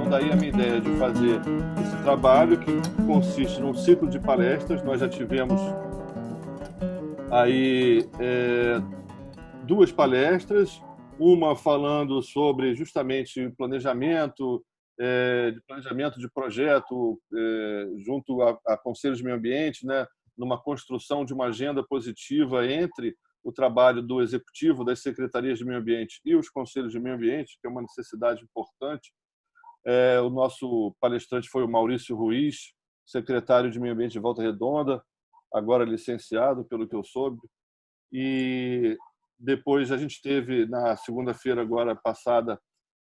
daí a minha ideia de fazer esse trabalho que consiste num ciclo de palestras. Nós já tivemos aí duas palestras, uma falando sobre justamente planejamento, de projeto junto a conselhos de meio ambiente, né, numa construção de uma agenda positiva entre o trabalho do executivo, das secretarias de meio ambiente e os conselhos de meio ambiente, que é uma necessidade importante. O nosso palestrante foi o Maurício Ruiz, secretário de meio ambiente de Volta Redonda, agora licenciado, pelo que eu soube. E depois a gente teve, na segunda-feira agora passada,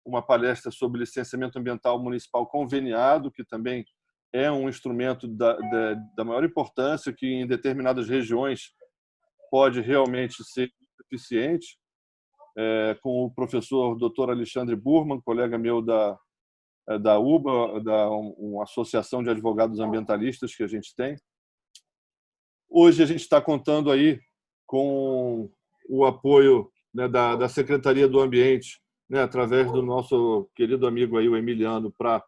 uma palestra sobre licenciamento ambiental municipal conveniado, que também é um instrumento da maior importância, que em determinadas regiões pode realmente ser eficiente, com o professor Dr. Alexandre Burman, colega meu da UBA, uma associação de advogados ambientalistas que a gente tem. Hoje a gente está contando aí com o apoio, né, da Secretaria do Ambiente, né, através do nosso querido amigo aí, o Emiliano, para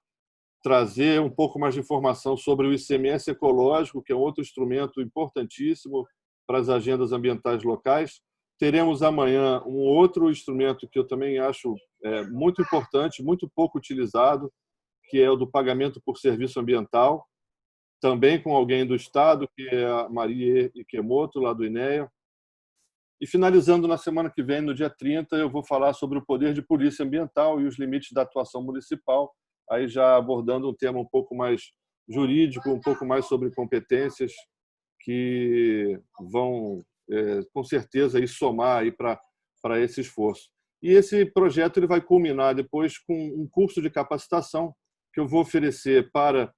trazer um pouco mais de informação sobre o ICMS ecológico, que é outro instrumento importantíssimo para as agendas ambientais locais. Teremos amanhã um outro instrumento que eu também acho muito importante, muito pouco utilizado, que é o do pagamento por serviço ambiental, também com alguém do Estado, que é a Maria Ikemoto, lá do INEA. E finalizando na semana que vem, no dia 30, eu vou falar sobre o poder de polícia ambiental e os limites da atuação municipal, aí já abordando um tema um pouco mais jurídico, um pouco mais sobre competências que vão, com certeza, aí somar aí para esse esforço. E esse projeto ele vai culminar depois com um curso de capacitação que eu vou oferecer para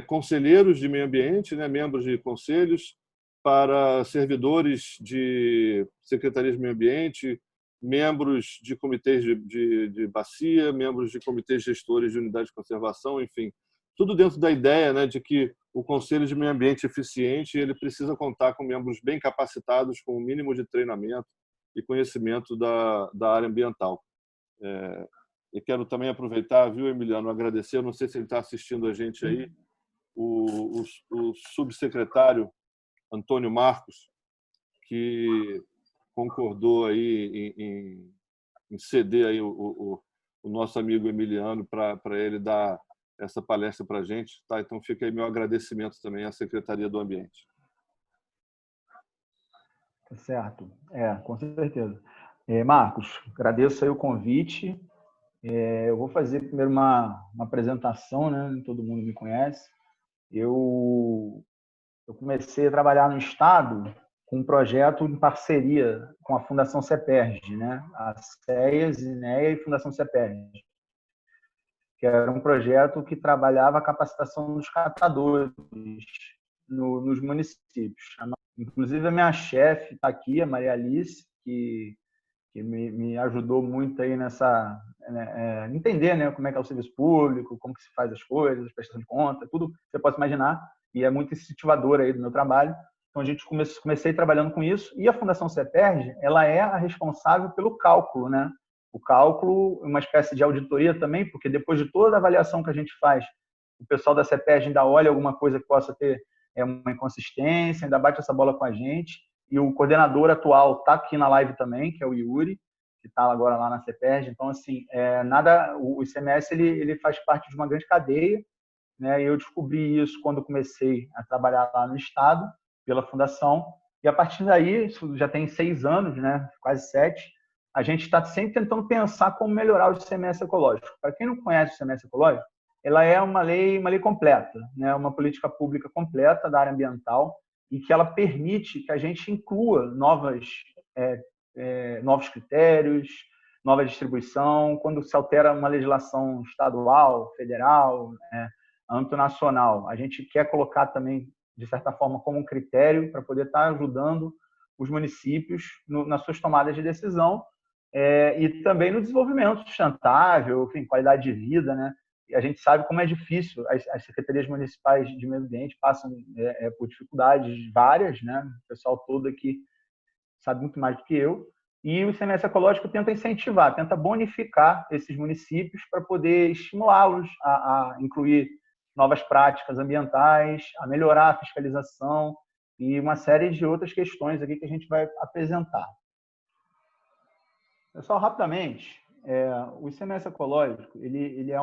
conselheiros de meio ambiente, né, membros de conselhos, para servidores de secretarias de meio ambiente, membros de comitês de bacia, membros de comitês gestores de unidade de conservação, enfim, tudo dentro da ideia, né, de que o Conselho de Meio Ambiente eficiente ele precisa contar com membros bem capacitados, com o mínimo de treinamento e conhecimento da área ambiental. E quero também aproveitar, viu, Emiliano, agradecer, eu não sei se ele está assistindo a gente aí, o subsecretário Antônio Marcos, que concordou aí em ceder aí o nosso amigo Emiliano para ele dar essa palestra para a gente. Tá? Então fica aí meu agradecimento também à Secretaria do Ambiente. Certo, com certeza. Marcos, agradeço aí o convite. Eu vou fazer primeiro uma apresentação, né? Todo mundo me conhece. Eu comecei a trabalhar no Estado com um projeto em parceria com a Fundação CEPERJ, né? A CEAS, INEA e Fundação CEPERJ, que era um projeto que trabalhava a capacitação dos catadores nos municípios. Inclusive, a minha chefe está aqui, a Maria Alice, que me ajudou muito aí nessa entender, né, como é que é o serviço público, como que se faz as coisas, prestação de conta, tudo que você pode imaginar, e é muito incentivadora aí do meu trabalho. Então a gente comecei trabalhando com isso, e a Fundação CEPERJ, ela é a responsável pelo cálculo, né? O cálculo, uma espécie de auditoria também, porque depois de toda a avaliação que a gente faz, o pessoal da CEPERJ ainda olha alguma coisa que possa ter uma inconsistência, ainda bate essa bola com a gente. E o coordenador atual está aqui na live também, que é o Yuri, que está agora lá na CEPERJ. Então, assim, o ICMS ele faz parte de uma grande cadeia, né? E eu descobri isso quando comecei a trabalhar lá no Estado, pela Fundação. E a partir daí, isso já tem 6 anos, né? Quase 7, a gente está sempre tentando pensar como melhorar o ICMS ecológico. Para quem não conhece o ICMS ecológico, ela é uma lei completa, né? Uma política pública completa da área ambiental, e que ela permite que a gente inclua novos critérios, nova distribuição, quando se altera uma legislação estadual, federal, âmbito nacional. A gente quer colocar também, de certa forma, como um critério para poder estar ajudando os municípios nas suas tomadas de decisão e também no desenvolvimento sustentável, enfim, qualidade de vida, né? E a gente sabe como é difícil. As secretarias municipais de meio ambiente passam por dificuldades várias, né? O pessoal todo aqui sabe muito mais do que eu. E o ICMS ecológico tenta incentivar, tenta bonificar esses municípios para poder estimulá-los a incluir novas práticas ambientais, a melhorar a fiscalização e uma série de outras questões aqui que a gente vai apresentar. Pessoal, rapidamente, o ICMS ecológico, ele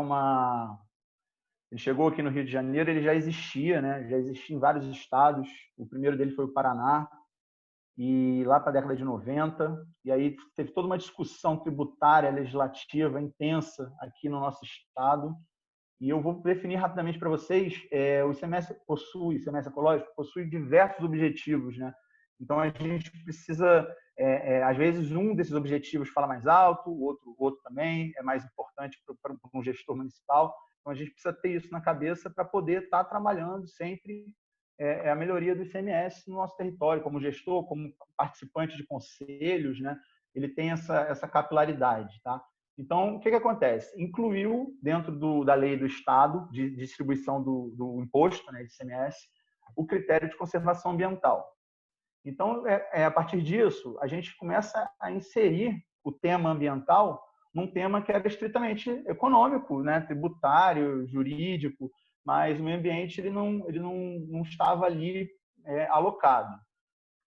chegou aqui no Rio de Janeiro, ele já existia, né? Já existia em vários estados. O primeiro dele foi o Paraná, e lá para a década de 90, e aí teve toda uma discussão tributária, legislativa intensa aqui no nosso estado. E eu vou definir rapidamente para vocês, o ICMS ecológico possui diversos objetivos, né? Então a gente precisa, às vezes um desses objetivos fala mais alto, o outro também é mais importante para um gestor municipal. Então a gente precisa ter isso na cabeça para poder estar trabalhando sempre a melhoria do ICMS no nosso território, como gestor, como participante de conselhos, né? Ele tem essa capilaridade, tá? Então, o que acontece? Incluiu dentro da lei do Estado de distribuição do imposto, né, de ICMS, o critério de conservação ambiental. Então, a partir disso, a gente começa a inserir o tema ambiental num tema que era estritamente econômico, né, tributário, jurídico, mas o meio ambiente ele não estava ali alocado.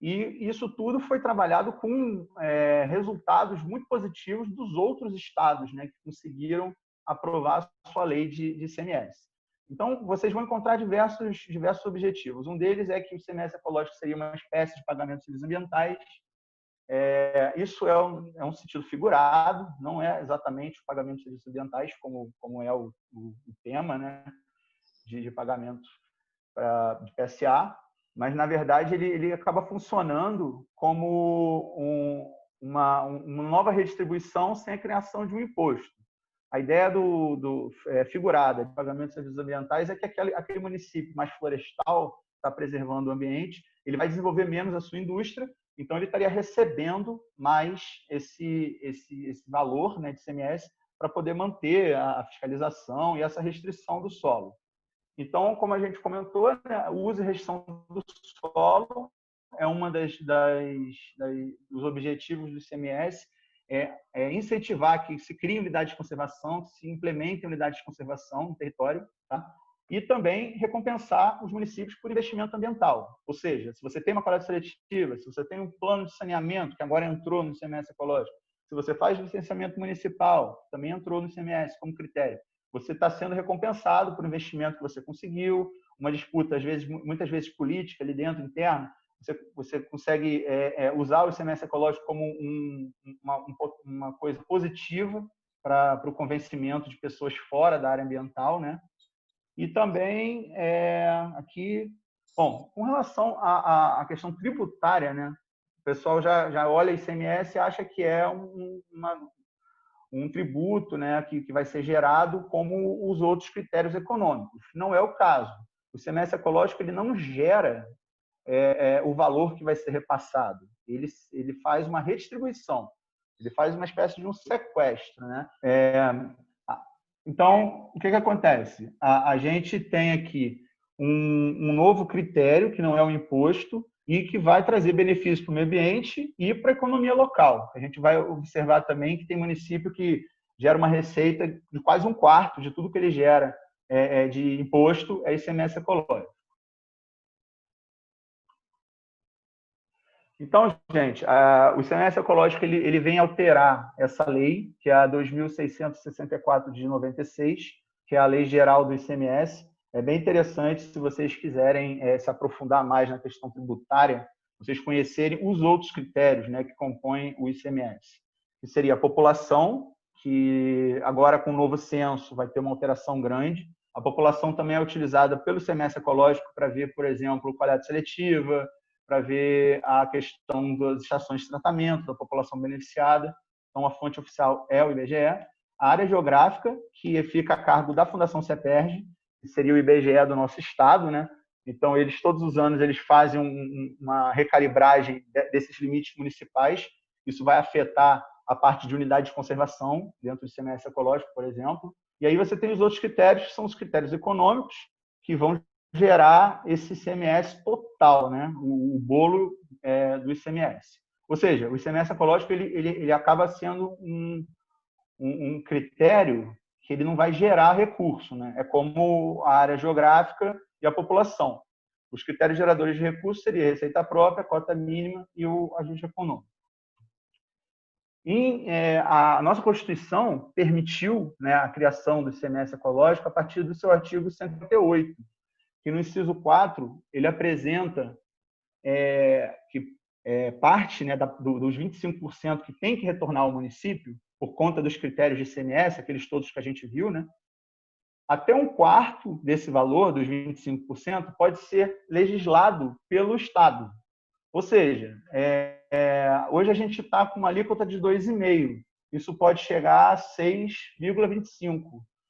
E isso tudo foi trabalhado com resultados muito positivos dos outros estados, né, que conseguiram aprovar a sua lei de ICMS. Então, vocês vão encontrar diversos objetivos. Um deles é que o ICMS ecológico seria uma espécie de pagamento de serviços ambientais. Isso é um sentido figurado, não é exatamente o pagamento de serviços ambientais, como é o tema, né, de pagamento de PSA, mas, na verdade, ele acaba funcionando como uma nova redistribuição sem a criação de um imposto. A ideia figurada de pagamento de serviços ambientais é que aquele município mais florestal, está preservando o ambiente, ele vai desenvolver menos a sua indústria, então ele estaria recebendo mais esse valor, né, de ICMS para poder manter a fiscalização e essa restrição do solo. Então, como a gente comentou, né, o uso e restrição do solo é uma dos objetivos do ICMS, incentivar que se criem unidades de conservação, que se implementem unidades de conservação no território, tá? E também recompensar os municípios por investimento ambiental. Ou seja, se você tem uma coleta seletiva, se você tem um plano de saneamento, que agora entrou no ICMS ecológico, se você faz licenciamento municipal, também entrou no ICMS como critério, você está sendo recompensado por investimento que você conseguiu, uma disputa, muitas vezes política ali dentro, interna, você consegue usar o ICMS ecológico como uma coisa positiva para o convencimento de pessoas fora da área ambiental, né? E também aqui, bom, com relação à questão tributária, né? O pessoal já olha ICMS e acha que é um tributo, né, que vai ser gerado como os outros critérios econômicos. Não é o caso. O ICMS ecológico ele não gera o valor que vai ser repassado. Ele faz uma redistribuição. Ele faz uma espécie de um sequestro, né? Então, o que acontece? A gente tem aqui um novo critério, que não é um imposto, e que vai trazer benefícios para o meio ambiente e para a economia local. A gente vai observar também que tem município que gera uma receita de quase um quarto de tudo que ele gera de imposto é ICMS ecológico. Então, gente, o ICMS ecológico ele vem alterar essa lei, que é a 2.664 de 96, que é a Lei Geral do ICMS. É bem interessante, se vocês quiserem se aprofundar mais na questão tributária, vocês conhecerem os outros critérios, né, que compõem o ICMS. Que seria a população, que agora com o novo censo vai ter uma alteração grande. A população também é utilizada pelo ICMS ecológico para ver, por exemplo, coleta seletiva, para ver a questão das estações de tratamento, da população beneficiada. Então, a fonte oficial é o IBGE. A área geográfica, que fica a cargo da Fundação CEPERJ, que seria o IBGE do nosso estado, né? Então, todos os anos, eles fazem uma recalibragem desses limites municipais. Isso vai afetar a parte de unidade de conservação, dentro do ICMS ecológico, por exemplo. E aí você tem os outros critérios, que são os critérios econômicos, que vão gerar esse ICMS total, né? O bolo do ICMS. Ou seja, o ICMS ecológico ele acaba sendo um critério que ele não vai gerar recurso, né? É como a área geográfica e a população. Os critérios geradores de recursos seriam a receita própria, a cota mínima e o ajuste econômico. A nossa Constituição permitiu, né, a criação do ICMS ecológico a partir do seu artigo 158, que no inciso 4 ele apresenta que parte, né, dos 25% que tem que retornar ao município por conta dos critérios de ICMS, aqueles todos que a gente viu, né, até um quarto desse valor, dos 25%, pode ser legislado pelo Estado. Ou seja, hoje a gente está com uma alíquota de 2,5%. Isso pode chegar a 6,25%.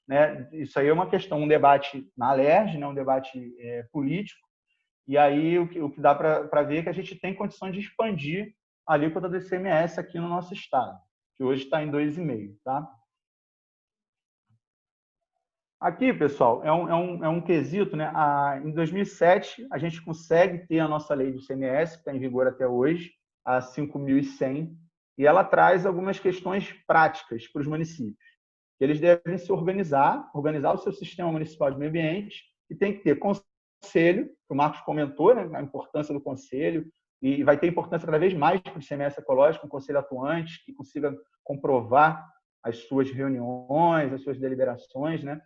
Né? Isso aí é uma questão, um debate na Alerj, né? Um debate político. E aí o que dá para ver é que a gente tem condições de expandir a alíquota do ICMS aqui no nosso estado, que hoje está em 2,5%. Tá? Aqui, pessoal, é um quesito, né? Em 2007, a gente consegue ter a nossa lei do ICMS, que está em vigor até hoje, a 5.100, e ela traz algumas questões práticas para os municípios. Eles devem se organizar o seu sistema municipal de meio ambiente, e tem que ter conselho, que o Marcos comentou, né? A importância do conselho, e vai ter importância cada vez mais para o ICMS ecológico, um conselho atuante, que consiga comprovar as suas reuniões, as suas deliberações, né?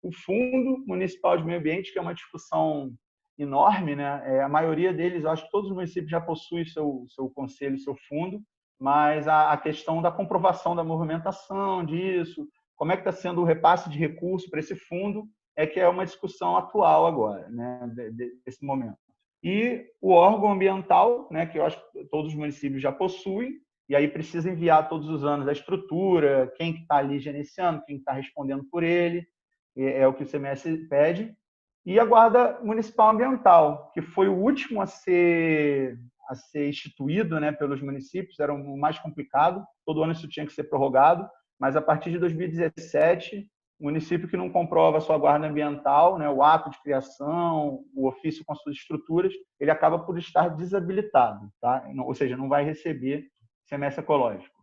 O Fundo Municipal de Meio Ambiente, que é uma discussão enorme, né? A maioria deles, eu acho que todos os municípios já possuem seu conselho, seu fundo, mas a questão da comprovação da movimentação disso, como é que está sendo o repasse de recursos para esse fundo, que é uma discussão atual agora, né? Desse momento. E o órgão ambiental, né? Que eu acho que todos os municípios já possuem, e aí precisa enviar todos os anos a estrutura, quem que está ali gerenciando, quem está respondendo por ele, é o que o ICMS pede, e a Guarda Municipal Ambiental, que foi o último a ser instituído, né, pelos municípios, era o mais complicado, todo ano isso tinha que ser prorrogado, mas a partir de 2017, o município que não comprova a sua guarda ambiental, né, o ato de criação, o ofício com as suas estruturas, ele acaba por estar desabilitado, tá? Ou seja, não vai receber ICMS ecológico.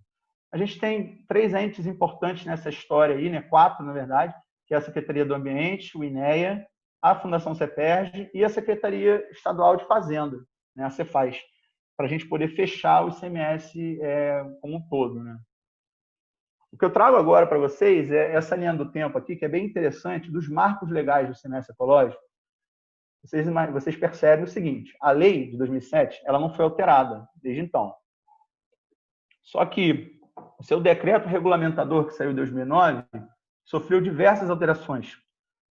A gente tem 3 entes importantes nessa história aí, né, 4, na verdade, que é a Secretaria do Ambiente, o INEA, a Fundação CEPERJ e a Secretaria Estadual de Fazenda, né, a Cefaz, para a gente poder fechar o ICMS como um todo. Né? O que eu trago agora para vocês é essa linha do tempo aqui, que é bem interessante, dos marcos legais do ICMS ecológico. Vocês percebem o seguinte, a lei de 2007 ela não foi alterada desde então. Só que o seu decreto regulamentador, que saiu em 2009, sofreu diversas alterações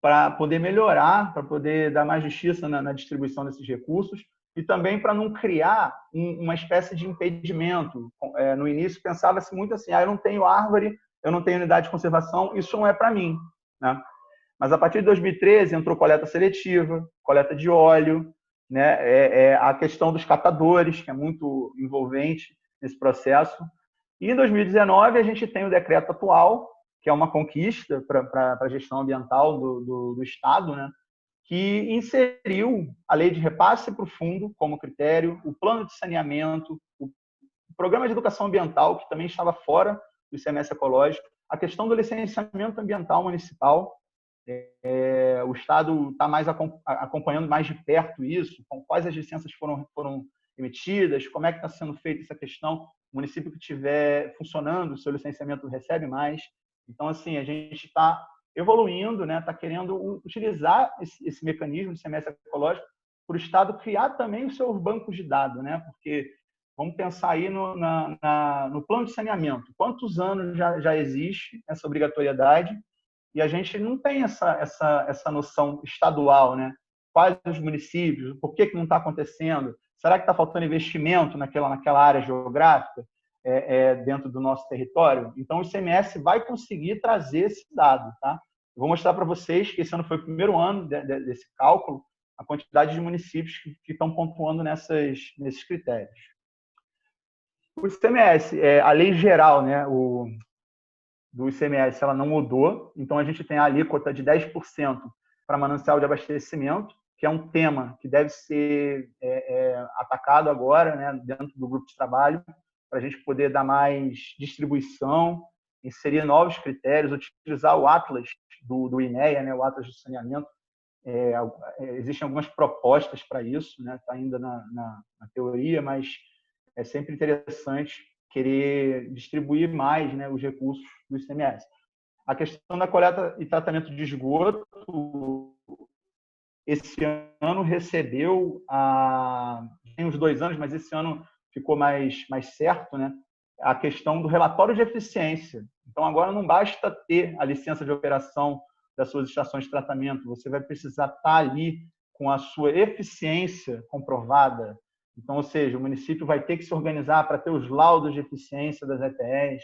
para poder melhorar, para poder dar mais justiça na distribuição desses recursos e também para não criar uma espécie de impedimento. No início pensava-se muito assim, eu não tenho árvore, eu não tenho unidade de conservação, isso não é para mim. Né? Mas a partir de 2013 entrou coleta seletiva, coleta de óleo, né? A questão dos catadores, que é muito envolvente nesse processo. E em 2019 a gente tem o decreto atual, que é uma conquista para a gestão ambiental do Estado, né? Que inseriu a lei de repasse para o fundo como critério, o plano de saneamento, o programa de educação ambiental, que também estava fora do ICMS ecológico, a questão do licenciamento ambiental municipal. O Estado está mais acompanhando mais de perto isso, com quais as licenças foram emitidas, como é que está sendo feita essa questão. O município que estiver funcionando, o seu licenciamento recebe mais. Então, assim, a gente está evoluindo, né? Está querendo utilizar esse mecanismo de ICMS ecológico para o Estado criar também os seus bancos de dados, né? Porque vamos pensar aí no plano de saneamento. Quantos anos já existe essa obrigatoriedade? E a gente não tem essa noção estadual, né? Quais os municípios? Por que não está acontecendo? Será que está faltando investimento naquela área geográfica dentro do nosso território? Então, o ICMS vai conseguir trazer esse dado. Tá? Eu vou mostrar para vocês que esse ano foi o primeiro ano desse cálculo, a quantidade de municípios que estão pontuando nesses critérios. O ICMS, a lei geral, né, do ICMS, ela não mudou, então a gente tem a alíquota de 10% para manancial de abastecimento, que é um tema que deve ser atacado agora, né, dentro do grupo de trabalho, para a gente poder dar mais distribuição, inserir novos critérios, utilizar o Atlas do INEA, né, o Atlas do Saneamento. Existem algumas propostas para isso, né? Está ainda na teoria, mas é sempre interessante querer distribuir mais, né, os recursos do ICMS. A questão da coleta e tratamento de esgoto, esse ano recebeu, tem uns 2 anos, mas esse ano ficou mais certo, né, a questão do relatório de eficiência. Então, agora não basta ter a licença de operação das suas estações de tratamento, você vai precisar estar ali com a sua eficiência comprovada. Então, ou seja, o município vai ter que se organizar para ter os laudos de eficiência das ETEs,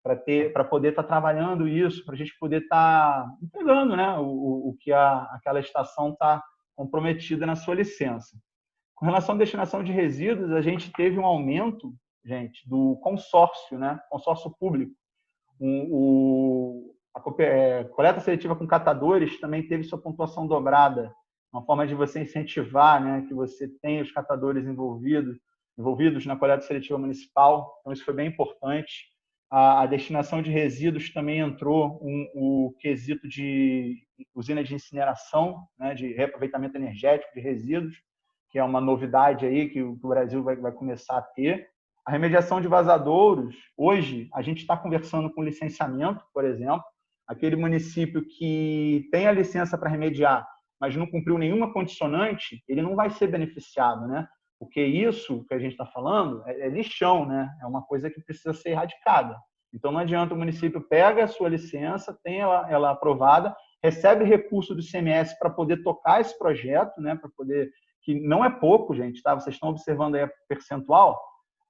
para poder estar trabalhando isso, para a gente poder estar entregando, né, o que aquela estação está comprometida na sua licença. Com relação à destinação de resíduos, a gente teve um aumento, gente, do consórcio, né, consórcio público. A coleta seletiva com catadores também teve sua pontuação dobrada, uma forma de você incentivar, né, que você tenha os catadores envolvidos na coleta seletiva municipal. Então, isso foi bem importante. A destinação de resíduos também entrou o quesito de usina de incineração, né, de reaproveitamento energético de resíduos, que é uma novidade aí que o Brasil vai começar a ter. A remediação de vazadouros, hoje a gente está conversando com licenciamento, por exemplo, aquele município que tem a licença para remediar, mas não cumpriu nenhuma condicionante, ele não vai ser beneficiado, né? Porque isso que a gente está falando é lixão, né? É uma coisa que precisa ser erradicada. Então, não adianta o município pega a sua licença, tem ela aprovada, recebe recurso do ICMS para poder tocar esse projeto, né? Para poder, que não é pouco, gente, tá? Vocês estão observando aí a percentual,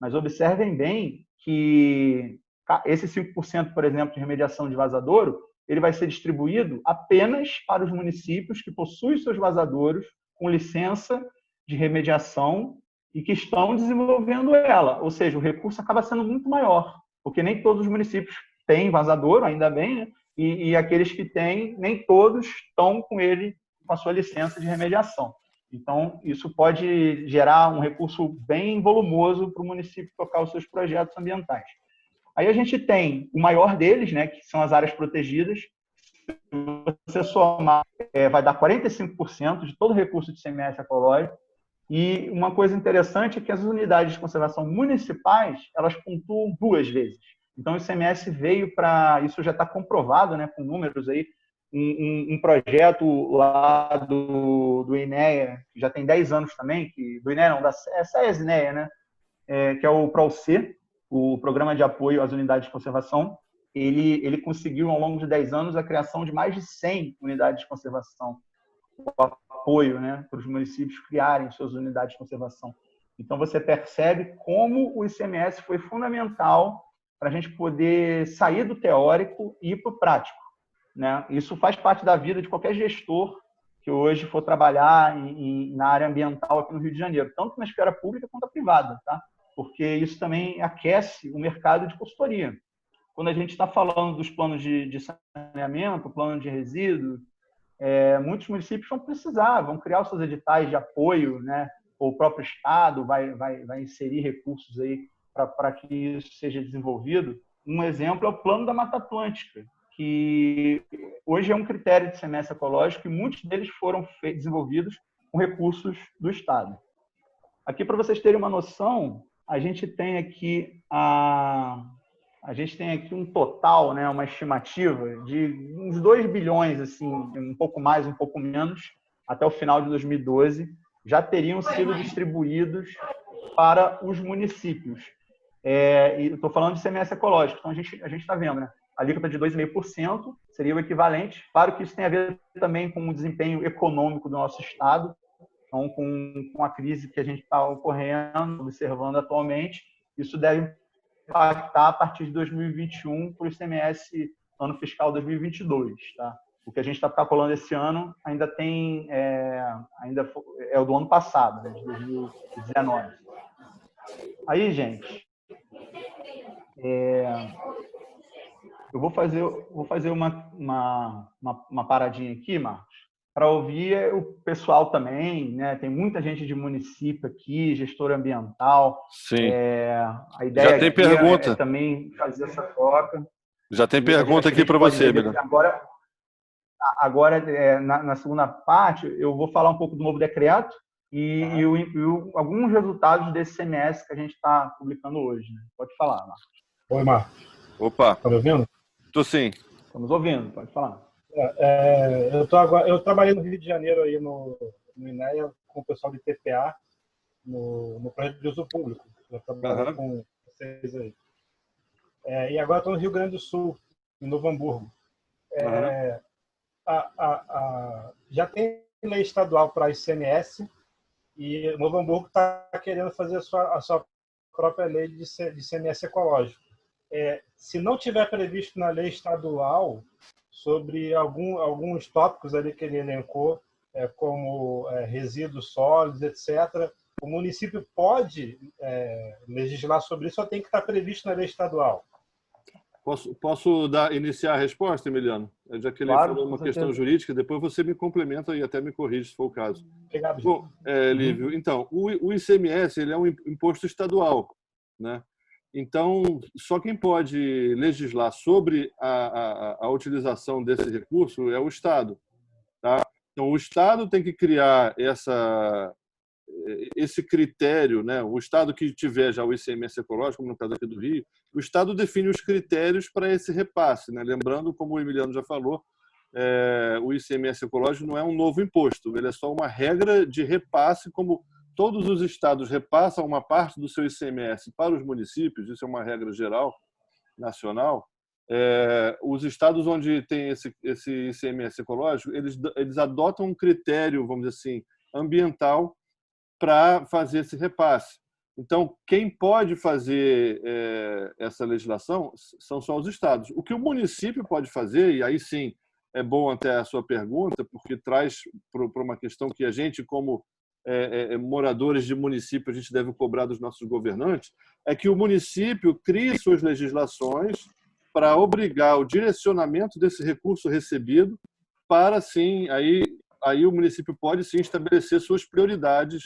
mas observem bem que esse 5%, por exemplo, de remediação de vazadouro, ele vai ser distribuído apenas para os municípios que possuem seus vazadouros com licença de remediação e que estão desenvolvendo ela. Ou seja, o recurso acaba sendo muito maior, porque nem todos os municípios têm vazadouro, ainda bem, né? E aqueles que têm, nem todos estão com ele, com a sua licença de remediação. Então, isso pode gerar um recurso bem volumoso para o município tocar os seus projetos ambientais. Aí a gente tem o maior deles, né, que são as áreas protegidas. Se você somar, vai dar 45% de todo o recurso de ICMS ecológico. E uma coisa interessante é que as unidades de conservação municipais, elas pontuam 2 vezes. Então, o ICMS veio para... Isso já está comprovado, né, com números aí. Um projeto lá do INEA, que já tem 10 anos também, do INEA não, da SES-INEA, né, que é o PROAC, o Programa de Apoio às Unidades de Conservação. Ele conseguiu, ao longo de 10 anos, a criação de mais de 100 unidades de conservação, o apoio, né, para os municípios criarem suas unidades de conservação. Então, você percebe como o ICMS foi fundamental para a gente poder sair do teórico e ir para o prático, né? Isso faz parte da vida de qualquer gestor que hoje for trabalhar na área ambiental aqui no Rio de Janeiro, tanto na esfera pública quanto na privada, tá? Porque isso também aquece o mercado de consultoria. Quando a gente está falando dos planos de saneamento, plano de resíduos, muitos municípios vão precisar, vão criar os seus editais de apoio, né? Ou o próprio Estado vai inserir recursos aí para que isso seja desenvolvido. Um exemplo é o Plano da Mata Atlântica, que hoje é um critério de ICMS ecológico e muitos deles foram desenvolvidos com recursos do Estado. Aqui, para vocês terem uma noção, a gente tem aqui um total, né, uma estimativa de uns 2 bilhões, assim, um pouco mais, um pouco menos, até o final de 2012, já teriam sido distribuídos para os municípios. E estou falando de ICMS ecológico, então a gente está vendo, né? A alíquota de 2,5% seria o equivalente. Claro que isso tem a ver também com o desempenho econômico do nosso Estado, então, com a crise que a gente está ocorrendo, observando atualmente, isso deve impactar a partir de 2021 para o ICMS ano fiscal 2022. Tá? O que a gente está calculando esse ano ainda é o do ano passado, né, de 2019. Aí, gente, eu vou fazer uma paradinha aqui, Marcos, para ouvir o pessoal também, né? Tem muita gente de município aqui, gestor ambiental. Sim. A Já ideia tem aqui é pergunta. também fazer essa troca. Já tem E pergunta acho que a aqui gente para pode você, ver Emiliano. agora na segunda parte, eu vou falar um pouco do novo decreto e alguns resultados desse semestre que a gente está publicando hoje. Né? Pode falar, Marcos. Oi, Marcos. Opa. Tá me ouvindo? Tô sim. Estamos ouvindo, pode falar. Eu trabalhei no Rio de Janeiro aí no INEA com o pessoal de TPA no projeto de uso público. Eu trabalho com vocês aí. E agora estou no Rio Grande do Sul, em Novo Hamburgo. Já tem lei estadual para ICMS e Novo Hamburgo está querendo fazer a sua própria lei de ICMS ecológico. Se não tiver previsto na lei estadual sobre alguns tópicos ali que ele elencou, como resíduos sólidos, etc., o município pode legislar sobre isso, só tem que estar previsto na lei estadual. Posso iniciar a resposta, Emiliano? Já que ele falou uma questão jurídica, depois você me complementa e até me corrige, se for o caso. Obrigado. Bom, Lívio, então, o ICMS ele é um imposto estadual, né? Então, só quem pode legislar sobre a utilização desse recurso é o Estado. Tá? Então, o Estado tem que criar esse critério, né? O Estado que tiver já o ICMS ecológico, como no caso aqui do Rio, o Estado define os critérios para esse repasse. Né? Lembrando, como o Emiliano já falou, o ICMS ecológico não é um novo imposto, ele é só uma regra de repasse, como todos os estados repassam uma parte do seu ICMS para os municípios, isso é uma regra geral, nacional. Os estados onde tem esse ICMS ecológico, eles adotam um critério, vamos dizer assim, ambiental para fazer esse repasse. Então, quem pode fazer essa legislação são só os estados. O que o município pode fazer, e aí sim é bom até a sua pergunta, porque traz para uma questão que a gente, como moradores de município, a gente deve cobrar dos nossos governantes, é que o município crie suas legislações para obrigar o direcionamento desse recurso recebido para, sim, aí o município pode, sim, estabelecer suas prioridades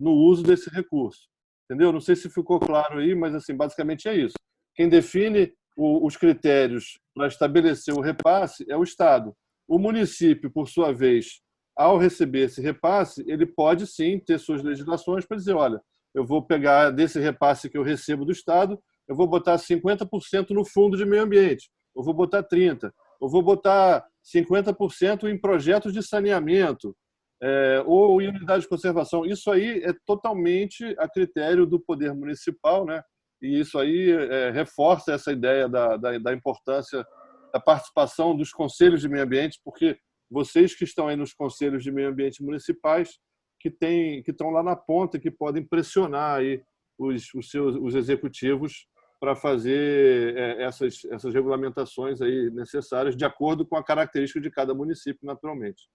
no uso desse recurso. Entendeu? Não sei se ficou claro aí, mas assim, basicamente é isso. Quem define os critérios para estabelecer o repasse é o Estado. O município, por sua vez, ao receber esse repasse, ele pode sim ter suas legislações para dizer, olha, eu vou pegar desse repasse que eu recebo do Estado, eu vou botar 50% no fundo de meio ambiente, eu vou botar 30%, eu vou botar 50% em projetos de saneamento, ou em unidade de conservação. Isso aí é totalmente a critério do poder municipal, né? E isso aí reforça essa ideia da importância da participação dos conselhos de meio ambiente, porque vocês que estão aí nos conselhos de meio ambiente municipais, que estão lá na ponta, que podem pressionar aí os executivos para fazer essas regulamentações aí necessárias, de acordo com a característica de cada município, naturalmente.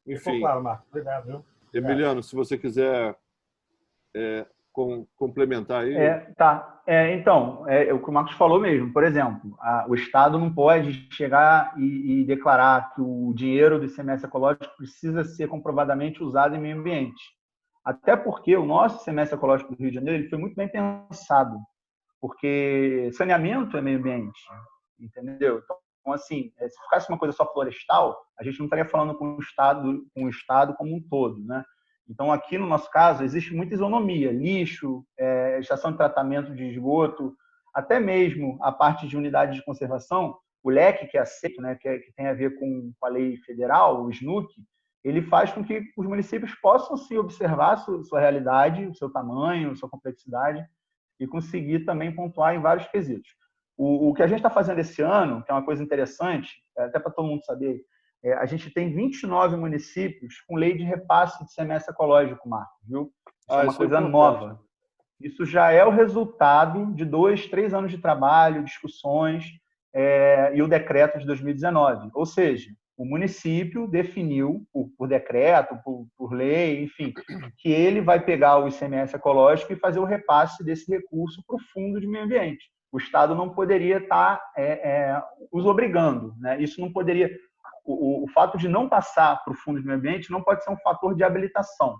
Enfim, claro, Marcos. Obrigado, viu? Emiliano, se você quiser complementar aí. Tá. Então, é o que o Marcos falou mesmo. Por exemplo, o Estado não pode chegar e declarar que o dinheiro do ICMS ecológico precisa ser comprovadamente usado em meio ambiente. Até porque o nosso ICMS ecológico do Rio de Janeiro ele foi muito bem pensado, porque saneamento é meio ambiente, entendeu? Então, assim, se ficasse uma coisa só florestal, a gente não estaria falando com o Estado como um todo, né? Então, aqui no nosso caso, existe muita isonomia, lixo, estação de tratamento de esgoto, até mesmo a parte de unidade de conservação, o leque que é aceito, né, que tem a ver com a lei federal, o SNUC, ele faz com que os municípios possam se observar sua realidade, o seu tamanho, sua complexidade, e conseguir também pontuar em vários quesitos. O que a gente está fazendo esse ano, que é uma coisa interessante, até para todo mundo saber, a gente tem 29 municípios com lei de repasse de ICMS ecológico, Marcos, viu? Isso é uma coisa nova. Isso já é o resultado de 2, 3 anos de trabalho, discussões e o decreto de 2019. Ou seja, o município definiu, por decreto, por lei, enfim, que ele vai pegar o ICMS ecológico e fazer o repasse desse recurso para o fundo de meio ambiente. O Estado não poderia estar os obrigando, né? Isso não poderia. o fato de não passar para o fundo de meio ambiente não pode ser um fator de habilitação,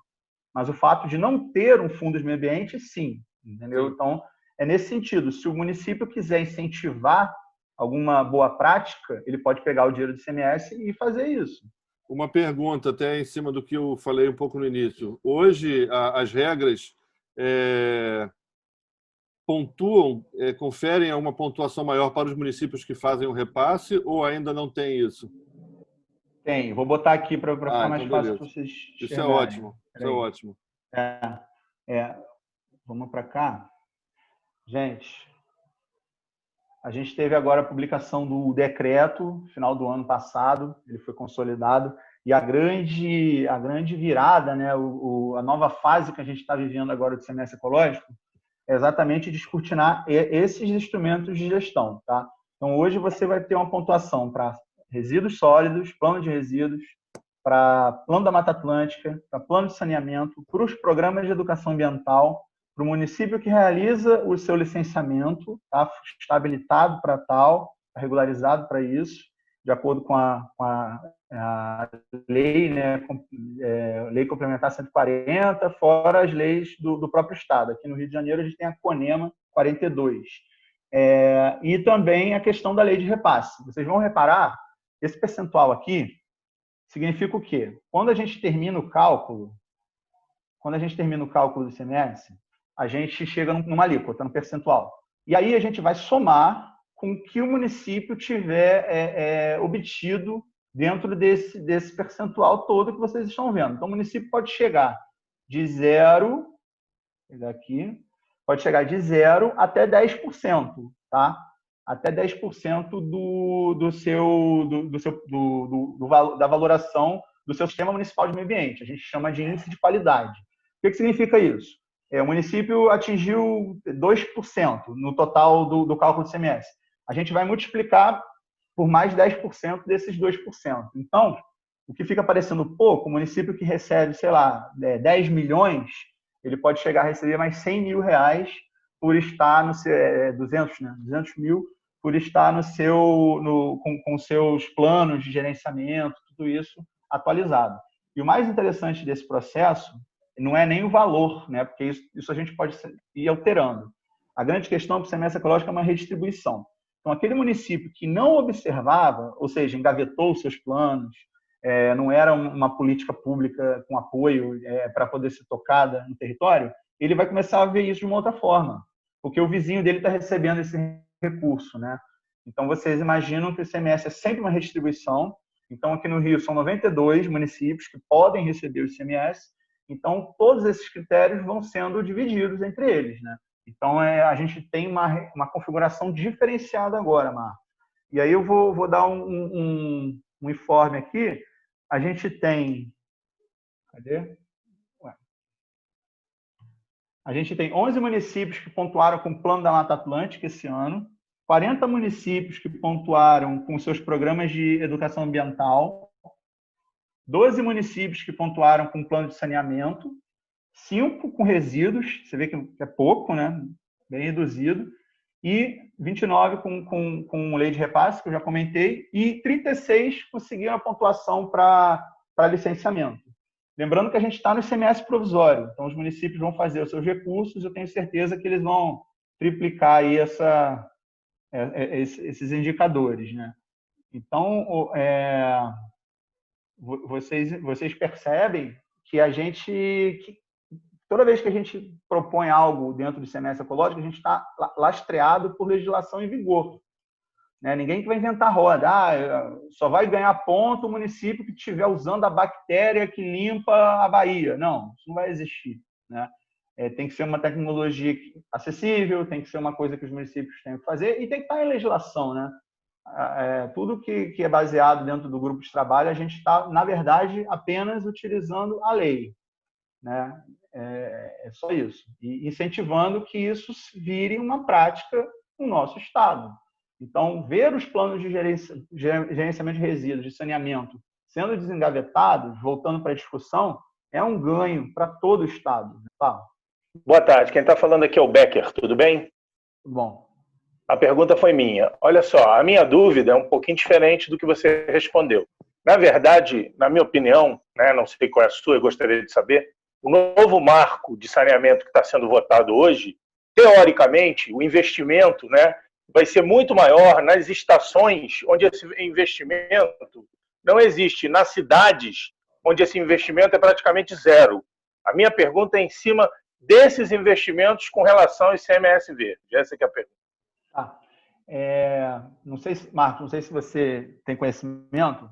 mas o fato de não ter um fundo de meio ambiente, sim, entendeu? Sim. Então, é nesse sentido. Se o município quiser incentivar alguma boa prática, ele pode pegar o dinheiro do ICMS e fazer isso. Uma pergunta, até em cima do que eu falei um pouco no início. Hoje, as regras pontuam, conferem uma pontuação maior para os municípios que fazem o repasse ou ainda não tem isso? Tem. Vou botar aqui para ficar mais fácil para vocês enxergarem. Isso é ótimo. Isso é ótimo. Vamos para cá. Gente, a gente teve agora a publicação do decreto, final do ano passado, ele foi consolidado, e a grande virada, né, a nova fase que a gente está vivendo agora do ICMS ecológico, é exatamente descortinar esses instrumentos de gestão. Tá? Então, hoje você vai ter uma pontuação para resíduos sólidos, plano de resíduos, para plano da Mata Atlântica, para plano de saneamento, para os programas de educação ambiental, para o município que realiza o seu licenciamento, tá? Está habilitado para tal, está regularizado para isso, de acordo com a lei, né? Lei Complementar 140, fora as leis do próprio Estado. Aqui no Rio de Janeiro a gente tem a CONEMA 42. E também a questão da lei de repasse. Vocês vão reparar, esse percentual aqui significa o quê? Quando a gente termina o cálculo do ICMS, a gente chega numa alíquota, num percentual. E aí a gente vai somar com o que o município tiver obtido dentro desse percentual todo que vocês estão vendo. Então, o município pode chegar de 0, pode chegar de 0 até 10%, tá? Até 10% da valoração do seu sistema municipal de meio ambiente. A gente chama de índice de qualidade. O que significa isso? O município atingiu 2% no total do cálculo do ICMS. A gente vai multiplicar por mais 10% desses 2%. Então, o que fica parecendo pouco, o município que recebe, sei lá, 10 milhões, ele pode chegar a receber mais 100 mil reais por estar no seu... 200 mil por estar com seus planos de gerenciamento, tudo isso atualizado. E o mais interessante desse processo não é nem o valor, né? Porque isso a gente pode ir alterando. A grande questão para o ICMS ecológico é uma redistribuição. Então, aquele município que não observava, ou seja, engavetou os seus planos, não era uma política pública com apoio para poder ser tocada no território, ele vai começar a ver isso de uma outra forma, porque o vizinho dele está recebendo esse recurso, né? Então, vocês imaginam que o ICMS é sempre uma redistribuição. Então, aqui no Rio são 92 municípios que podem receber o ICMS. Então, todos esses critérios vão sendo divididos entre eles, né? Então, a gente tem uma configuração diferenciada agora, Marcos. E aí eu vou dar um informe aqui. A gente tem... Cadê? A gente tem 11 municípios que pontuaram com o Plano da Mata Atlântica esse ano, 40 municípios que pontuaram com seus programas de educação ambiental, 12 municípios que pontuaram com plano de saneamento, 5 com resíduos, você vê que é pouco, né? Bem reduzido, e 29 com lei de repasse, que eu já comentei, e 36 conseguiram a pontuação para licenciamento. Lembrando que a gente está no ICMS provisório, então os municípios vão fazer os seus recursos, eu tenho certeza que eles vão triplicar aí esses indicadores, né? Então, vocês percebem que toda vez que a gente propõe algo dentro do ICMS ecológico, a gente está lastreado por legislação em vigor. Né? Ninguém que vai inventar roda. Só vai ganhar ponto o município que estiver usando a bactéria que limpa a Bahia. Não, isso não vai existir. Né? Tem que ser uma tecnologia acessível, tem que ser uma coisa que os municípios têm que fazer e tem que estar em legislação. Né? Tudo que é baseado dentro do grupo de trabalho, a gente está, na verdade, apenas utilizando a lei. Né? É só isso. E incentivando que isso vire uma prática no nosso Estado. Então, ver os planos de gerenciamento de resíduos, de saneamento, sendo desengavetados, voltando para a discussão, é um ganho para todo o Estado. Tá? Boa tarde. Quem está falando aqui é o Becker. Tudo bem? Tudo bom. A pergunta foi minha. Olha só, a minha dúvida é um pouquinho diferente do que você respondeu. Na verdade, na minha opinião, né, não sei qual é a sua, eu gostaria de saber, o novo marco de saneamento que está sendo votado hoje, teoricamente, o investimento, né, vai ser muito maior nas estações onde esse investimento não existe, nas cidades onde esse investimento é praticamente zero. A minha pergunta é em cima desses investimentos com relação ao ICMS verde. Essa que é a pergunta. Tá. Não sei se, Marcos, não sei se você tem conhecimento.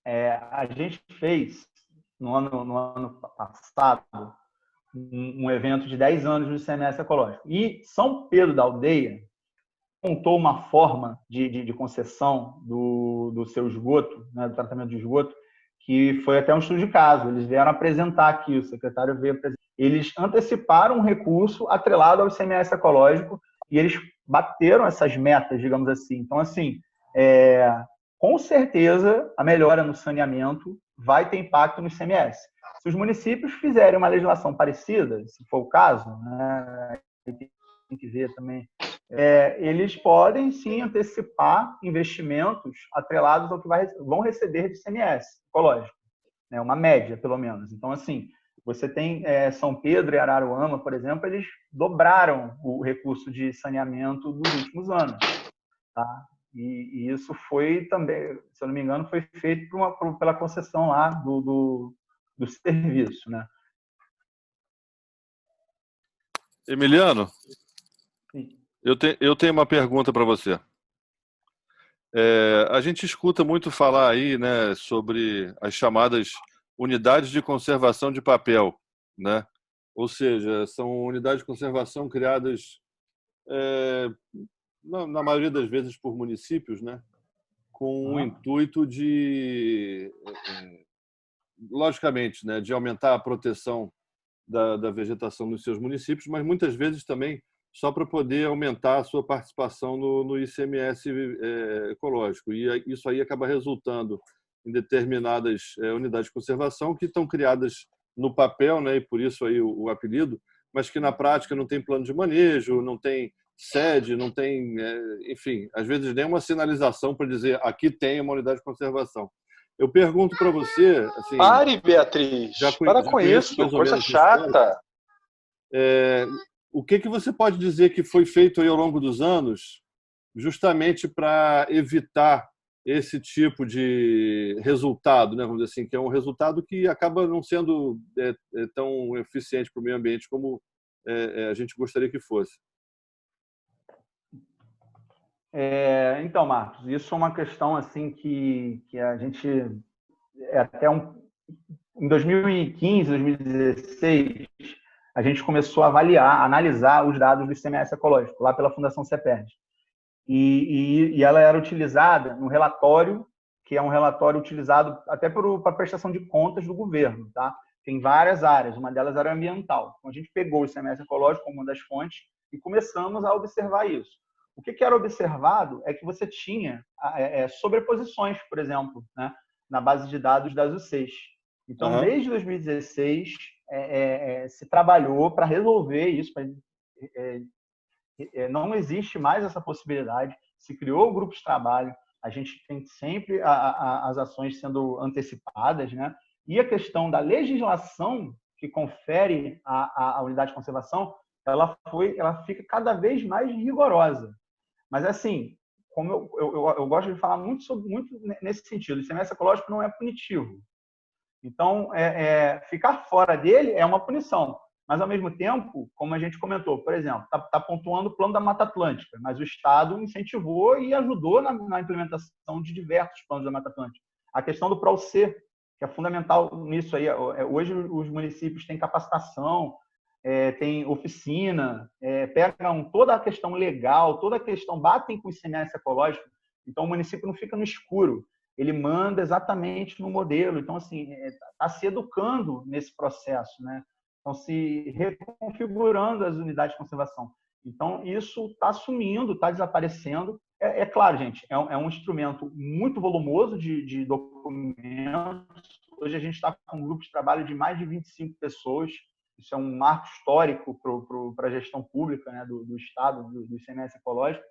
A gente fez, no ano passado, um evento de 10 anos do ICMS ecológico. E São Pedro da Aldeia montou uma forma de concessão do seu esgoto, né, do tratamento de esgoto, que foi até um estudo de caso. Eles vieram apresentar aqui, o secretário veio apresentar. Eles anteciparam um recurso atrelado ao ICMS ecológico e eles bateram essas metas, digamos assim. Então, assim, com certeza, a melhora no saneamento vai ter impacto no ICMS. Se os municípios fizerem uma legislação parecida, se for o caso, né, tem que ver também, eles podem, sim, antecipar investimentos atrelados ao que vão receber de ICMS ecológico, né, uma média, pelo menos. Então, assim, você tem São Pedro e Araruama, por exemplo, eles dobraram o recurso de saneamento dos últimos anos, tá? E isso foi também, se eu não me engano, foi feito pela concessão lá do serviço, né? Emiliano, Sim. eu tenho uma pergunta para você. A gente escuta muito falar aí, né, sobre as chamadas unidades de conservação de papel, né? Ou seja, são unidades de conservação criadas, na maioria das vezes, por municípios, né? Com o intuito de, logicamente, né, de aumentar a proteção da vegetação nos seus municípios, mas muitas vezes também só para poder aumentar a sua participação no ICMS ecológico. E isso aí acaba resultando em determinadas unidades de conservação que estão criadas no papel, né, e por isso aí o apelido, mas que na prática não tem plano de manejo, não tem sede, não tem, enfim, às vezes nem uma sinalização para dizer aqui tem uma unidade de conservação. Eu pergunto para você, assim, Pare, Beatriz. Para com isso, coisa chata. O que você pode dizer que foi feito aí ao longo dos anos justamente para evitar esse tipo de resultado, né? Vamos dizer assim, que é um resultado que acaba não sendo tão eficiente para o meio ambiente como a gente gostaria que fosse. Então, Marcos, isso é uma questão assim que a gente em 2015, 2016, a gente começou a avaliar, analisar os dados do ICMS ecológico, lá pela Fundação CEPERD. E ela era utilizada no relatório, que é um relatório utilizado até para a prestação de contas do governo, tá? Tem várias áreas, uma delas era ambiental. Então, a gente pegou o ICMS ecológico como uma das fontes e começamos a observar isso. O que era observado é que você tinha sobreposições, por exemplo, né, na base de dados das UCs. Então, desde 2016, se trabalhou para resolver isso. Não existe mais essa possibilidade. Se criou o grupo de trabalho, a gente tem sempre as ações sendo antecipadas, né? E a questão da legislação que confere a unidade de conservação, ela fica cada vez mais rigorosa. Mas, assim, como eu gosto de falar muito nesse sentido, o ICMS ecológico não é punitivo. Então, ficar fora dele é uma punição. Mas, ao mesmo tempo, como a gente comentou, por exemplo, está pontuando o plano da Mata Atlântica, mas o Estado incentivou e ajudou na implementação de diversos planos da Mata Atlântica. A questão do PROC, que é fundamental nisso aí. Hoje, os municípios têm capacitação, tem oficina, pegam toda a questão legal, toda a questão, batem com o ICMS ecológico, então o município não fica no escuro, ele manda exatamente no modelo. Então, assim, está se educando nesse processo, né? Estão se reconfigurando as unidades de conservação. Então, isso está sumindo, está desaparecendo. Claro, gente, é um instrumento muito volumoso de documentos. Hoje a gente está com um grupo de trabalho de mais de 25 pessoas. Isso é um marco histórico para a gestão pública, né, do Estado, do ICMS ecológico.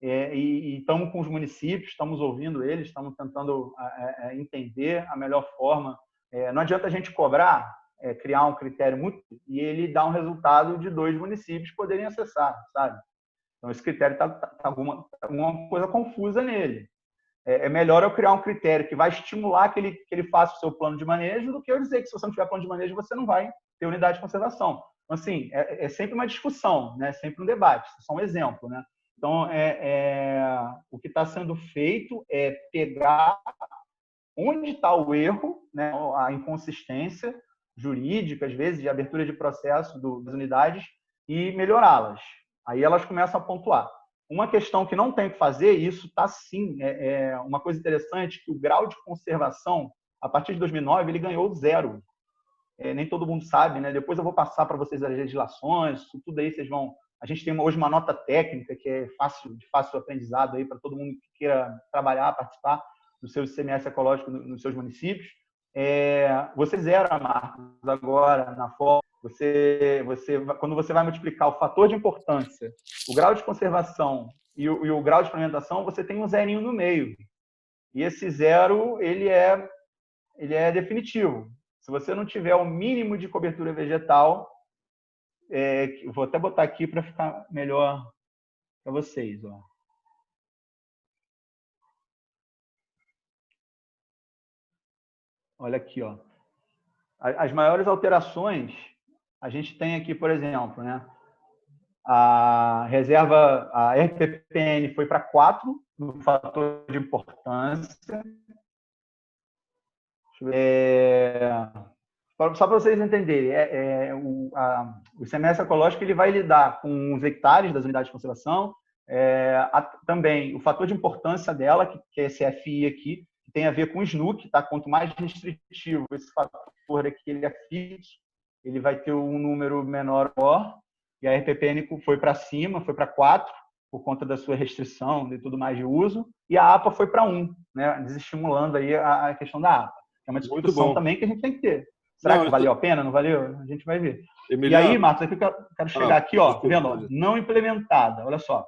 e estamos com os municípios, estamos ouvindo eles, estamos tentando entender a melhor forma. Não adianta a gente cobrar, criar um critério muito e ele dar um resultado de 2 municípios poderem acessar, sabe? Então, esse critério está alguma coisa confusa nele. É melhor eu criar um critério que vai estimular que ele faça o seu plano de manejo do que eu dizer que se você não tiver plano de manejo, você não vai ter unidade de conservação. Então, assim, é sempre uma discussão, né? Sempre um debate. Isso é só um exemplo, né? Então, o que está sendo feito é pegar onde está o erro, né? A inconsistência jurídica, às vezes, de abertura de processo das unidades e melhorá-las. Aí elas começam a pontuar. Uma questão que não tem que fazer, e isso está sim, uma coisa interessante, que o grau de conservação, a partir de 2009, ele ganhou 0. Nem todo mundo sabe, né? Depois eu vou passar para vocês as legislações, tudo aí vocês vão... A gente tem hoje uma nota técnica que é de fácil aprendizado aí para todo mundo que queira trabalhar, participar do seu ICMS ecológico nos seus municípios. Você zera, Marcos, agora na forma. Quando você vai multiplicar o fator de importância, o grau de conservação e o grau de implementação, você tem um zerinho no meio. E esse 0, ele é definitivo. Se você não tiver o mínimo de cobertura vegetal, vou até botar aqui para ficar melhor para vocês. Ó. Olha aqui, ó. As maiores alterações, a gente tem aqui, por exemplo, né? A reserva, a RPPN foi para 4 no fator de importância. Só para vocês entenderem, o ICMS ecológico ele vai lidar com os hectares das unidades de conservação, também o fator de importância dela, que é esse FI aqui, que tem a ver com o SNUC, tá? Quanto mais restritivo esse fator aqui ele é fixo, ele vai ter um número menor, e a RPPN foi para cima, foi para 4, por conta da sua restrição e tudo mais de uso, e a APA foi para 1, né? Desestimulando aí a questão da APA. É uma discussão também que a gente tem que ter. Será que valeu a pena? Não valeu? A gente vai ver. Emiliano. E aí, Marcos, aqui eu quero chegar aqui, ó, tá vendo? Não implementada. Olha só.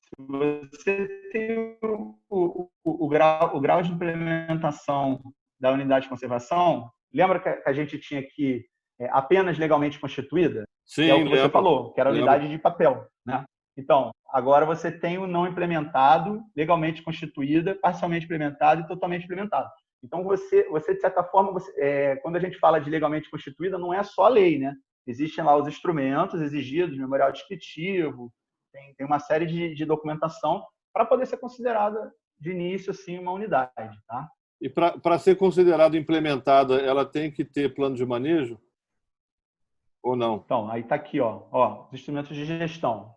Se você tem o grau de implementação da unidade de conservação, lembra que a gente tinha aqui apenas legalmente constituída? Sim, que é o que você falou, que era a unidade de papel, né? Então, agora você tem o não implementado, legalmente constituída, parcialmente implementado e totalmente implementado. Então, você de certa forma, quando a gente fala de legalmente constituída, não é só a lei, né? Existem lá os instrumentos exigidos, memorial descritivo, tem uma série de documentação para poder ser considerada de início assim uma unidade, tá? E para ser considerada implementada, ela tem que ter plano de manejo ou não? Então, aí está aqui, ó, os instrumentos de gestão.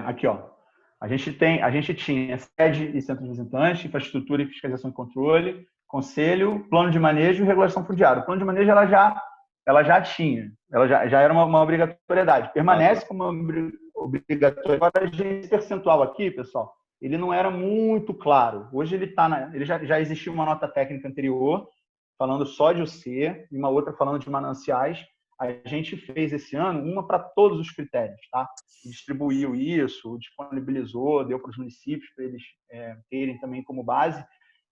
Aqui, ó. A gente tinha sede e centro de visitante, infraestrutura e fiscalização e controle, conselho, plano de manejo e regulação fundiária. O plano de manejo ela já tinha, ela já era uma obrigatoriedade. Permanece como uma obrigatoriedade. Agora, esse percentual aqui, pessoal, ele não era muito claro. Hoje ele já existia uma nota técnica anterior, falando só de UC, e uma outra falando de mananciais. A gente fez esse ano uma para todos os critérios, tá? Distribuiu isso, disponibilizou, deu para os municípios para eles terem também como base.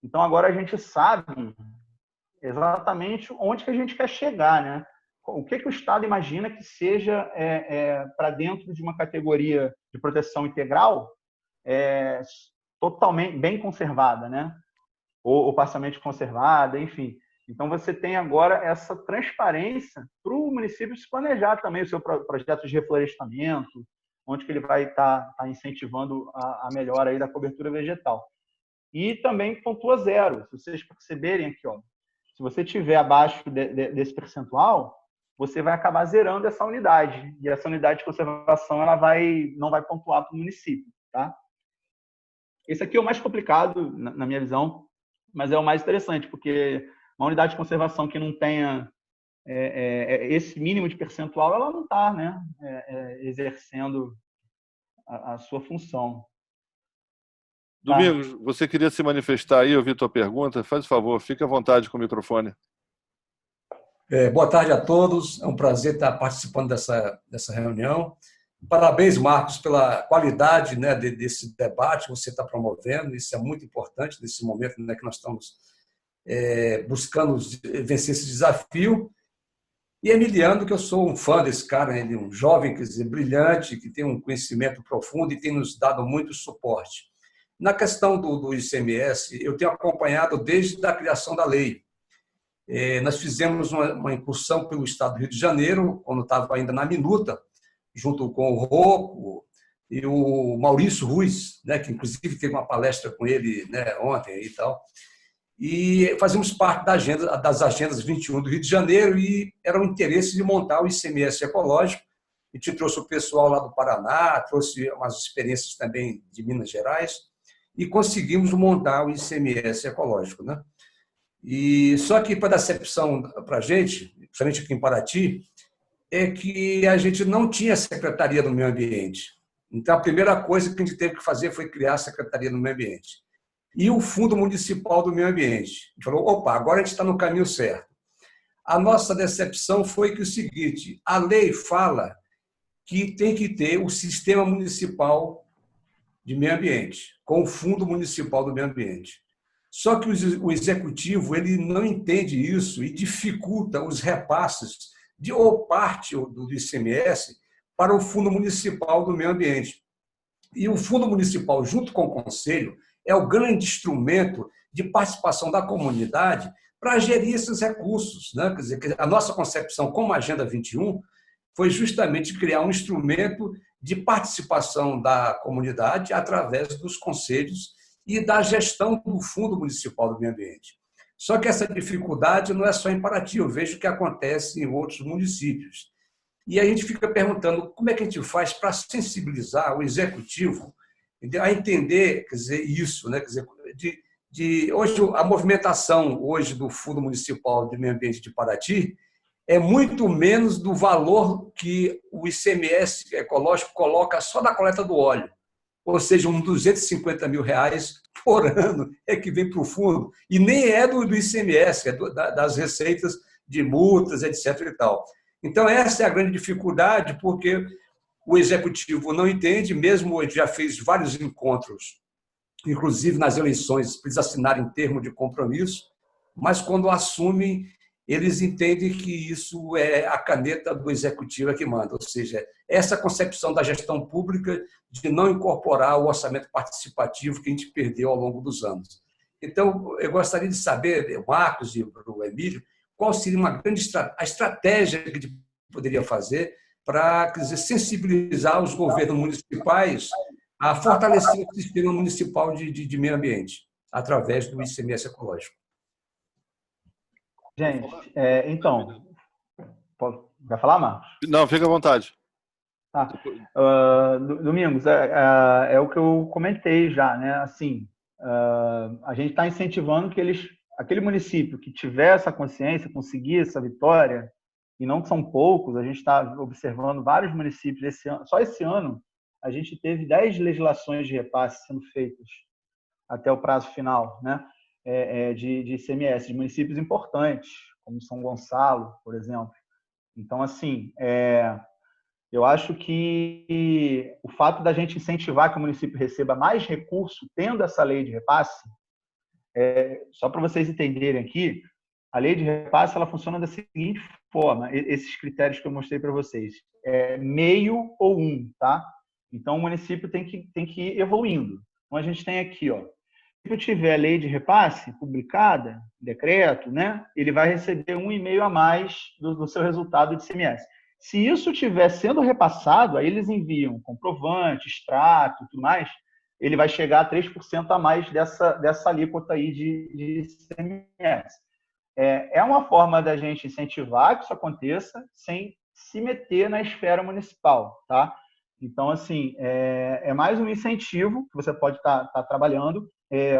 Então, agora a gente sabe exatamente onde que a gente quer chegar, né? O que o Estado imagina que seja para dentro de uma categoria de proteção integral totalmente bem conservada, né? Ou parcialmente conservada, enfim. Então, você tem agora essa transparência para o município se planejar também o seu projeto de reflorestamento, onde que ele vai estar incentivando a melhora aí da cobertura vegetal. E também pontua 0. Se vocês perceberem aqui, ó, se você estiver abaixo desse percentual, você vai acabar zerando essa unidade. E essa unidade de conservação ela não vai pontuar para o município. Tá? Esse aqui é o mais complicado, na minha visão, mas é o mais interessante, porque uma unidade de conservação que não tenha esse mínimo de percentual, ela não está, né, exercendo a sua função. Domingos, você queria se manifestar aí, ouvir tua pergunta? Faz favor, fique à vontade com o microfone. Boa tarde a todos, é um prazer estar participando dessa reunião. Parabéns, Marcos, pela qualidade, né, desse debate que você está promovendo. Isso é muito importante nesse momento, né, que nós estamos buscando vencer esse desafio. E Emiliano, que eu sou um fã desse cara, ele é um jovem, quer dizer, brilhante, que tem um conhecimento profundo e tem nos dado muito suporte. Na questão do ICMS, eu tenho acompanhado desde a criação da lei. Nós fizemos uma incursão pelo Estado do Rio de Janeiro, quando estava ainda na minuta, junto com o Rocco e o Maurício Ruiz, né, que inclusive teve uma palestra com ele, né, ontem e tal. E fazíamos parte das agendas 21 do Rio de Janeiro e era o interesse de montar o ICMS ecológico. A gente trouxe o pessoal lá do Paraná, trouxe umas experiências também de Minas Gerais e conseguimos montar o ICMS ecológico, né? E só que para a decepção para a gente, principalmente aqui em Paraty, é que a gente não tinha Secretaria do Meio Ambiente. Então, a primeira coisa que a gente teve que fazer foi criar a Secretaria do Meio Ambiente. E o Fundo Municipal do Meio Ambiente. A gente falou, opa, agora a gente está no caminho certo. A nossa decepção foi que o seguinte, a lei fala que tem que ter o Sistema Municipal de Meio Ambiente, com o Fundo Municipal do Meio Ambiente. Só que o Executivo ele não entende isso e dificulta os repasses de ou parte do ICMS para o Fundo Municipal do Meio Ambiente. E o Fundo Municipal, junto com o Conselho, é o grande instrumento de participação da comunidade para gerir esses recursos, né? Quer dizer, a nossa concepção como Agenda 21 foi justamente criar um instrumento de participação da comunidade através dos conselhos e da gestão do Fundo Municipal do Meio Ambiente. Só que essa dificuldade não é só em Paraty, eu vejo que acontece em outros municípios. E a gente fica perguntando como é que a gente faz para sensibilizar o executivo a entender, quer dizer, isso, né? Quer dizer, hoje a movimentação hoje do Fundo Municipal de Meio Ambiente de Paraty é muito menos do valor que o ICMS ecológico coloca só na coleta do óleo, ou seja, uns 250 mil reais por ano é que vem para o fundo, e nem é do ICMS, é das receitas de multas, etc. e tal. Então, essa é a grande dificuldade, porque o executivo não entende, mesmo ele já fez vários encontros, inclusive nas eleições, para eles assinarem termo de compromisso, mas quando assumem, eles entendem que isso é a caneta do executivo que manda, ou seja, essa concepção da gestão pública de não incorporar o orçamento participativo que a gente perdeu ao longo dos anos. Então, eu gostaria de saber, Marcos e o Emílio, qual seria a estratégia que a gente poderia fazer para, quer dizer, sensibilizar os governos municipais a fortalecer o sistema municipal de meio ambiente, através do ICMS ecológico. Gente, então, vai falar, Marcos? Não, fica à vontade. Tá. Domingos, é o que eu comentei já, né? Assim, a gente está incentivando que aquele município que tiver essa consciência, conseguir essa vitória, e não são poucos, a gente está observando vários municípios esse ano. Só esse ano, a gente teve 10 legislações de repasse sendo feitas até o prazo final, né? De ICMS, de municípios importantes, como São Gonçalo, por exemplo. Então, assim, eu acho que o fato da gente incentivar que o município receba mais recurso, tendo essa lei de repasse, só para vocês entenderem aqui, a lei de repasse ela funciona da seguinte forma, esses critérios que eu mostrei para vocês, meio ou tá? Então, o município tem que ir evoluindo. Então, a gente tem aqui, ó, se tiver a lei de repasse publicada, decreto, né, ele vai receber 1,5 a mais do seu resultado de ICMS. Se isso estiver sendo repassado, aí eles enviam comprovante, extrato e tudo mais, ele vai chegar a 3% a mais dessa alíquota aí de ICMS. É uma forma da gente incentivar que isso aconteça sem se meter na esfera municipal, tá? Então, assim, é mais um incentivo que você pode estar trabalhando.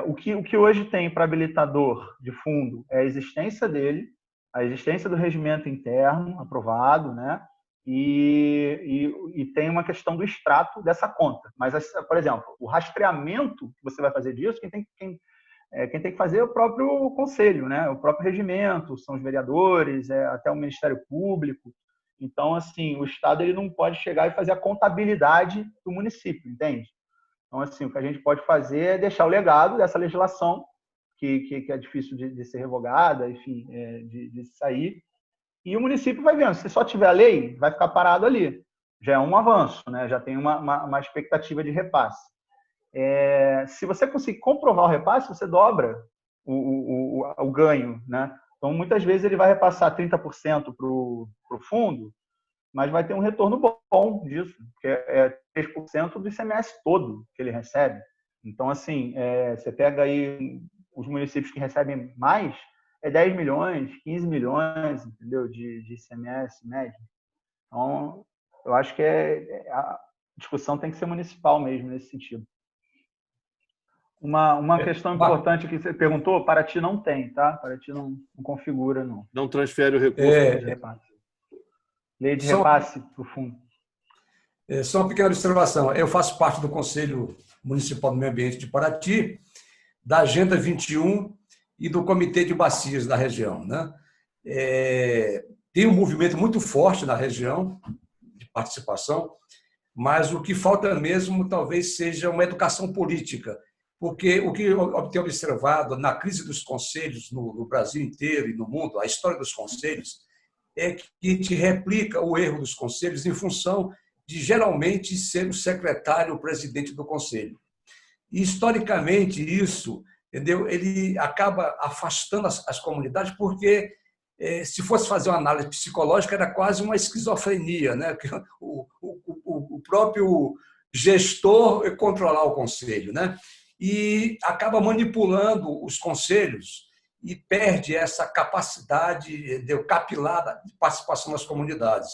O que hoje tem para habilitador de fundo é a existência dele, a existência do regimento interno aprovado, né? E tem uma questão do extrato dessa conta. Mas, por exemplo, o rastreamento que você vai fazer disso, quem tem que fazer é o próprio conselho, né? O próprio regimento, são os vereadores, até o Ministério Público. Então, assim, o Estado ele não pode chegar e fazer a contabilidade do município, entende? Então, assim, o que a gente pode fazer é deixar o legado dessa legislação, que é difícil de ser revogada, enfim, de sair, e o município vai vendo. Se só tiver a lei, vai ficar parado ali. Já é um avanço, né? Já tem uma expectativa de repasse. Se você conseguir comprovar o repasse, você dobra o ganho, né? Então, muitas vezes ele vai repassar 30% para o fundo, mas vai ter um retorno bom disso, que é 3% do ICMS todo que ele recebe. Então, assim, você pega aí os municípios que recebem mais, 10 milhões, 15 milhões, entendeu? De ICMS médio. Então, eu acho que a discussão tem que ser municipal mesmo, nesse sentido. Uma questão importante que você perguntou, Paraty não tem, tá? Paraty não configura, não. Não transfere o recurso de repasse. Lei de repasse para o fundo. Só uma pequena observação. Eu faço parte do Conselho Municipal do Meio Ambiente de Paraty, da Agenda 21 e do Comitê de Bacias da região, né? Tem um movimento muito forte na região de participação, mas o que falta mesmo talvez seja uma educação política, porque o que eu tenho observado na crise dos conselhos no Brasil inteiro e no mundo, a história dos conselhos, é que te replica o erro dos conselhos em função de geralmente ser o secretário ou presidente do conselho. E, historicamente, isso, entendeu? Ele acaba afastando as comunidades, porque, se fosse fazer uma análise psicológica, era quase uma esquizofrenia, né? O próprio gestor controlar o conselho, né? E acaba manipulando os conselhos e perde essa capacidade capilar de participação das comunidades.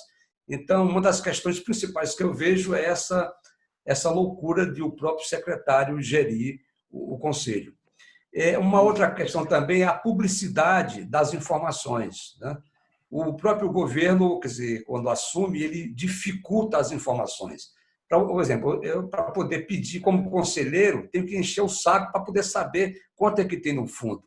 Então, uma das questões principais que eu vejo é essa loucura de o próprio secretário gerir o conselho. Uma outra questão também é a publicidade das informações, né? O próprio governo, quer dizer, quando assume, ele dificulta as informações. Por exemplo, eu, para poder pedir como conselheiro, tenho que encher o saco para poder saber quanto é que tem no fundo.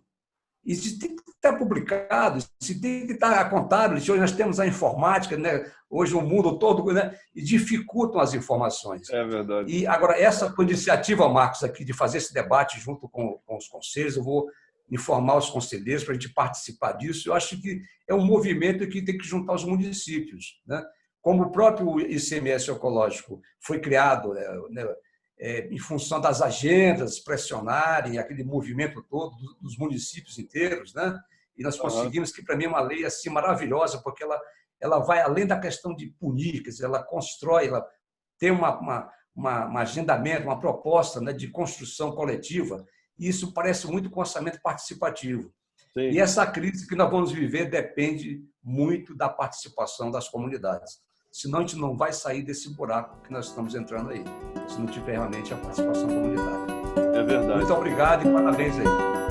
Isso tem que estar publicado, isso tem que estar contábil. Hoje nós temos a informática, né? Hoje o mundo todo, né? E dificultam as informações. É verdade. E agora, essa iniciativa, Marcos, aqui de fazer esse debate junto com os conselhos, eu vou informar os conselheiros para a gente participar disso. Eu acho que é um movimento que tem que juntar os municípios, né? Como o próprio ICMS ecológico foi criado, né, em função das agendas pressionarem aquele movimento todo dos municípios inteiros, né? E nós conseguimos, que para mim é uma lei assim maravilhosa, porque ela vai além da questão de punir, quer dizer, ela constrói, ela tem um agendamento, uma proposta, né, de construção coletiva, e isso parece muito com orçamento participativo. Sim. E essa crise que nós vamos viver depende muito da participação das comunidades. Senão a gente não vai sair desse buraco que nós estamos entrando aí, se não tiver realmente a participação comunitária. É verdade. Muito obrigado e parabéns aí.